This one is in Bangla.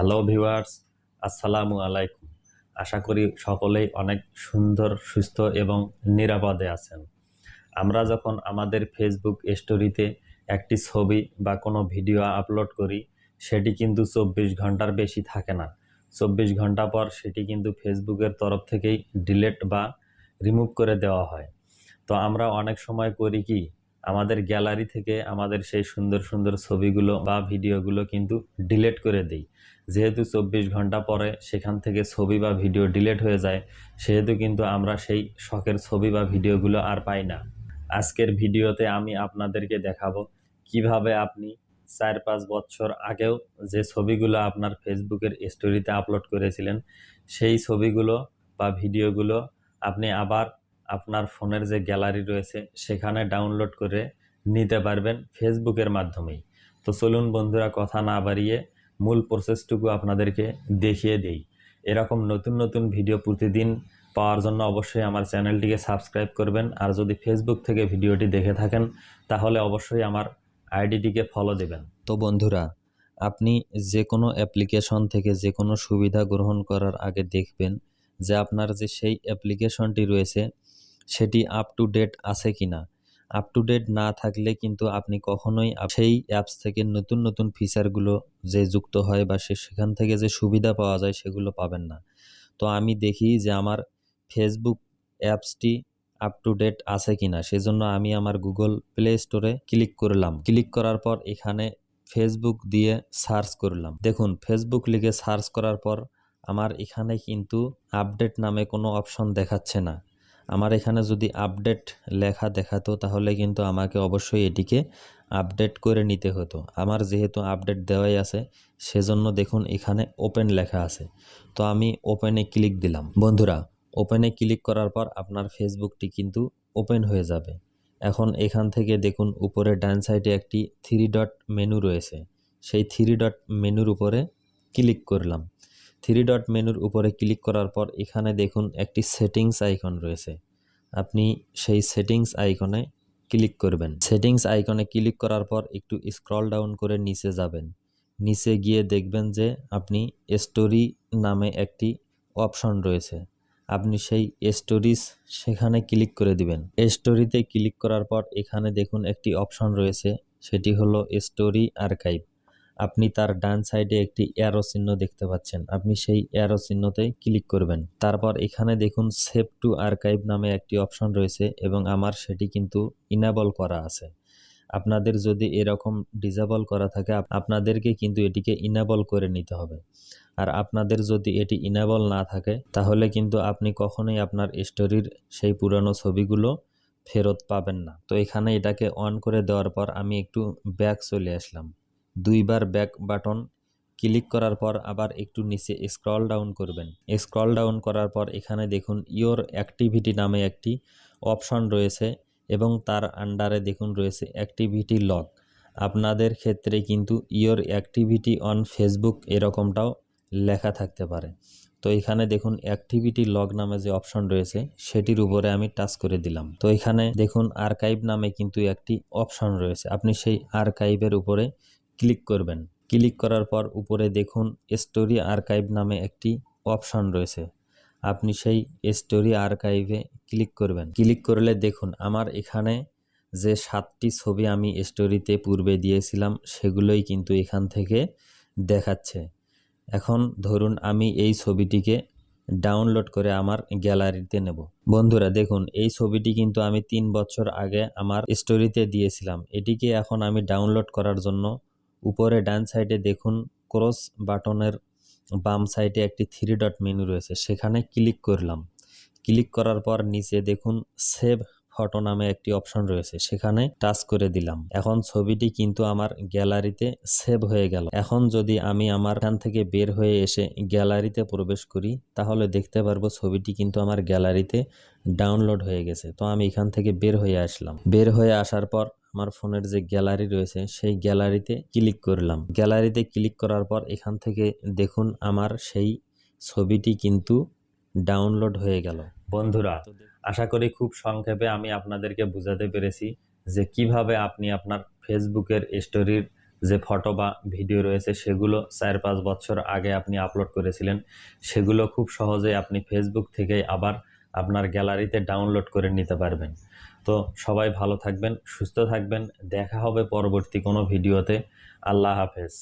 হ্যালো ভিউয়ার্স, আসসালামু আলাইকুম। আশা করি সকলেই অনেক সুন্দর, সুস্থ এবং নিরাপদে আছেন। আমরা যখন আমাদের ফেসবুক স্টোরিতে একটি ছবি বা কোনো ভিডিও আপলোড করি, সেটি কিন্তু 24 ঘন্টার বেশি থাকে না। 24 ঘন্টা পর সেটি কিন্তু ফেসবুকের তরফ থেকেই ডিলিট বা রিমুভ করে দেওয়া হয়। তো আমরা অনেক সময় করি কি, আমাদের গ্যালারি থেকে আমাদের সেই সুন্দর সুন্দর ছবিগুলো বা ভিডিওগুলো কিন্তু ডিলিট করে দিই। যেহেতু 24 ঘন্টা পরে সেখান থেকে ছবি বা ভিডিও ডিলিট হয়ে যায়, সেহেতু কিন্তু আমরা সেই শখের ছবি বা ভিডিওগুলো আর পাই না। আজকের ভিডিওতে আমি আপনাদেরকে দেখাবো কিভাবে আপনি 4-5 বছর আগেও যে ছবিগুলো আপনার ফেসবুকের স্টোরিতে আপলোড করেছিলেন, সেই ছবিগুলো বা ভিডিওগুলো আপনি আবার আপনার ফোনের যে গ্যালারি রয়েছে সেখানে ডাউনলোড করে নিতে পারবেন ফেসবুকের মাধ্যমেই। তো চলুন বন্ধুরা, কথা না বাড়িয়ে মূল প্রসেসটুকু আপনাদেরকে দেখিয়ে দেই। এরকম নতুন নতুন ভিডিও প্রতিদিন পাওয়ার জন্য অবশ্যই আমার চ্যানেলটিকে সাবস্ক্রাইব করবেন। আর যদি ফেসবুক থেকে ভিডিওটি দেখে থাকেন তাহলে অবশ্যই আমার আইডিটিকে ফলো দেবেন। তো বন্ধুরা, আপনি যে কোনো অ্যাপ্লিকেশন থেকে যে কোনো সুবিধা গ্রহণ করার আগে দেখবেন যে আপনার যে সেই অ্যাপ্লিকেশনটি রয়েছে সেটি আপ টু ডেট আছে কিনা। আপ টু ডেট না থাকলে কিন্তু আপনি কখনোই সেই অ্যাপস থেকে নতুন নতুন ফিচারগুলো যে যুক্ত হয় বা সেখান থেকে যে সুবিধা পাওয়া যায় সেগুলো পাবেন না। তো আমি দেখি যে আমার ফেসবুক অ্যাপসটি আপ টু ডেট আছে কিনা, সেজন্য আমি আমার গুগল প্লে স্টোরে ক্লিক করলাম। ক্লিক করার পর এখানে ফেসবুক দিয়ে সার্চ করলাম। দেখুন, ফেসবুক লিখে সার্চ করার পর আমার এখানে কিন্তু আপডেট নামে কোনো অপশন দেখাচ্ছে না। আমার এখানে যদি আপডেট লেখা দেখাতো তাহলে কিন্তু আমাকে অবশ্যই এটিকে আপডেট করে নিতে হতো। আমার যেহেতু আপডেট দেওয়াই আছে সেজন্য দেখুন এখানে ওপেন লেখা আছে। তো আমি ওপেনে ক্লিক দিলাম। বন্ধুরা, ওপেনে ক্লিক করার পর আপনার ফেসবুকটি কিন্তু ওপেন হয়ে যাবে। এখন এখান থেকে দেখুন উপরে ডান সাইডে একটি 3 ডট মেনু রয়েছে। সেই 3 ডট মেনুর উপরে ক্লিক করলাম। 3 ডট মেনুর উপরে ক্লিক করার পর এখানে দেখুন একটি সেটিংস আইকন রয়েছে। আপনি সেই সেটিংস আইকনে ক্লিক করবেন। সেটিংস আইকনে ক্লিক করার পর একটু স্ক্রল ডাউন করে নিচে যাবেন। নিচে গিয়ে দেখবেন যে আপনি স্টোরি নামে একটি অপশন রয়েছে। আপনি সেই স্টোরিজ সেখানে ক্লিক করে দিবেন। স্টোরিতে ক্লিক করার পর এখানে দেখুন একটি অপশন রয়েছে, সেটি হলো স্টোরি আর্কাইভ। আপনি তার ডান সাইডে একটি অ্যারো চিহ্ন দেখতে পাচ্ছেন, আপনি সেই অ্যারো চিহ্নতে ক্লিক করবেন। তারপর এখানে দেখুন সেভ টু আর্কাইভ নামে একটি অপশন রয়েছে এবং আমার সেটি কিন্তু ইনেবল করা আছে। আপনাদের যদি এরকম ডিসেবল করা থাকে আপনাদেরকে কিন্তু এটিকে ইনেবল করে নিতে হবে। আর আপনাদের যদি এটি ইনেবল না থাকে তাহলে কিন্তু আপনি কখনোই আপনার স্টোরির সেই পুরানো ছবিগুলো ফেরত পাবেন না। তো এখানে এটাকে অন করে দেওয়ার পর আমি একটু ব্যাক চলে আসলাম। 2বার ব্যাক বাটন ক্লিক করার পর আবার একটু নিচে স্ক্রল ডাউন করবেন। স্ক্রল ডাউন করার পর এখানে দেখুন ইওর অ্যাক্টিভিটি নামে একটি অপশন রয়েছে এবং তার আন্ডারে দেখুন রয়েছে অ্যাক্টিভিটি লগ। আপনাদের ক্ষেত্রে কিন্তু ইওর অ্যাক্টিভিটি অন ফেসবুক এরকমটাও লেখা থাকতে পারে। তো এখানে দেখুন অ্যাক্টিভিটি লগ নামে যে অপশন রয়েছে সেটির উপরে আমি টাচ করে দিলাম। তো এখানে দেখুন আর্কাইভ নামে কিন্তু একটি অপশন রয়েছে, আপনি সেই আর্কাইভের উপরে ক্লিক করবেন। ক্লিক করার পর উপরে দেখুন স্টোরি আর্কাইভ নামে একটি অপশন রয়েছে, আপনি সেই স্টোরি আর্কাইভে ক্লিক করবেন। ক্লিক করলে দেখুন আমার এখানে যে 7টি ছবি আমি স্টোরিতে পূর্বে দিয়েছিলাম সেগুলোই কিন্তু এখান থেকে দেখাচ্ছে। এখন ধরুন আমি এই ছবিটিকে ডাউনলোড করে আমার গ্যালারিতে নেব। বন্ধুরা দেখুন, এই ছবিটি কিন্তু আমি 3 বছর আগে আমার স্টোরিতে দিয়েছিলাম। এটিকে এখন আমি ডাউনলোড করার জন্য উপরে ডান সাইডে দেখুন ক্রস বাটনের বাম সাইডে একটি 3 ডট মেনু রয়েছে, সেখানে ক্লিক করলাম। ক্লিক করার পর নিচে দেখুন সেভ ফটো নামে একটি অপশন রয়েছে, সেখানে টাচ করে দিলাম। এখন ছবিটি কিন্তু আমার গ্যালারিতে সেভ হয়ে গেল। এখন যদি আমি আমার এখান থেকে বের হয়ে এসে গ্যালারিতে প্রবেশ করি তাহলে দেখতে পারবো ছবিটি কিন্তু আমার গ্যালারিতে ডাউনলোড হয়ে গেছে। তো আমি এখান থেকে বের হয়ে আসলাম। বের হয়ে আসার পর আমার ফোনের যে গ্যালারি রয়েছে সেই গ্যালারিতে ক্লিক করলাম। গ্যালারিতে ক্লিক করার পর এখান থেকে দেখুন আমার সেই ছবিটি কিন্তু ডাউনলোড হয়ে গেল। বন্ধুরা, আশা করি খুব সংক্ষেপে আমি আপনাদেরকে বোঝাতে পেরেছি যে কিভাবে আপনি আপনার ফেসবুকের স্টোরির যে ফটো বা ভিডিও রয়েছে সেগুলো 4-5 বছর আগে আপনি আপলোড করেছিলেন, সেগুলো খুব সহজেই আপনি ফেসবুক থেকেই আবার আপনার গ্যালারিতে ডাউনলোড করে নিতে পারবেন। তো সবাই ভালো থাকবেন, সুস্থ থাকবেন। দেখা হবে পরবর্তী কোনো ভিডিওতে। আল্লাহ হাফেজ।